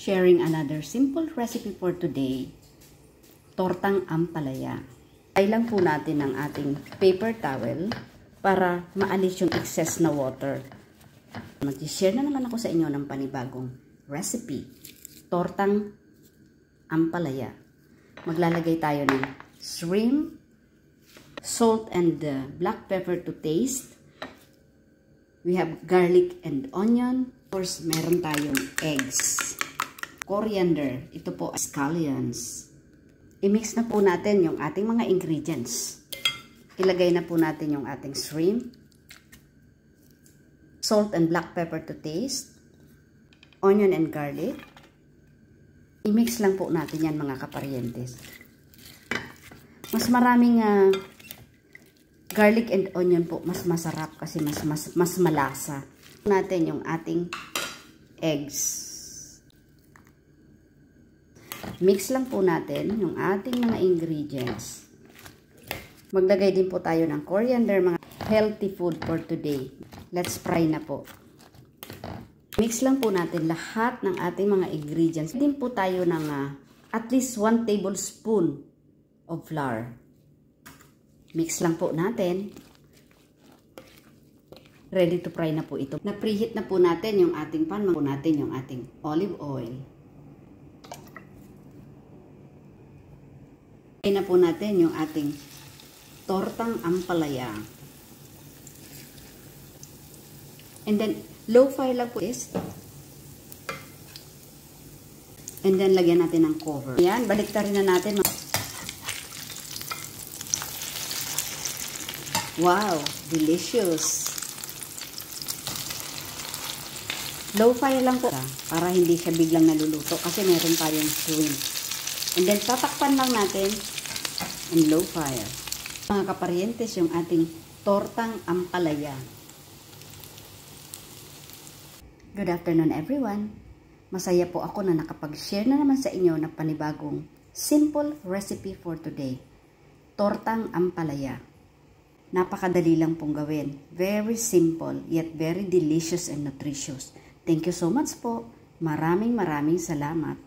Sharing another simple recipe for today, tortang ampalaya. Ay lang po natin ang ating paper towel para maalis yung excess na water. Mag-share na naman ako sa inyo ng panibagong recipe, tortang ampalaya. Maglalagay tayo ng shrimp, salt and black pepper to taste. We have garlic and onion. Of course, meron tayong eggs. Coriander. Ito po, scallions. I-mix na po natin yung ating mga ingredients. Ilagay na po natin yung ating shrimp. Salt and black pepper to taste. Onion and garlic. I-mix lang po natin yan mga kaparientes. Mas maraming garlic and onion po, mas masarap kasi mas malasa. Natin yung ating eggs. Mix lang po natin yung ating mga ingredients. Maglagay din po tayo ng coriander, mga healthy food for today. Let's fry na po. Mix lang po natin lahat ng ating mga ingredients. Din po tayo ng at least 1 tablespoon of flour. Mix lang po natin. Ready to fry na po ito. Na-preheat na po natin yung ating pan. Po natin yung ating olive oil. Na po natin yung ating tortang ampalaya. And then, low fire lang po is. And then, lagyan natin ng cover. Ayan, baliktarin na natin. Wow, delicious. Low fire lang po para hindi siya biglang naluluto kasi meron tayong shrimp. And then, tatakpan lang natin and low fire. Mga kaparientes, yung ating tortang ampalaya. Good afternoon everyone. Masaya po ako na nakapag-share na naman sa inyo ng panibagong simple recipe for today. Tortang ampalaya. Napakadali lang pong gawin. Very simple yet very delicious and nutritious. Thank you so much po. Maraming salamat.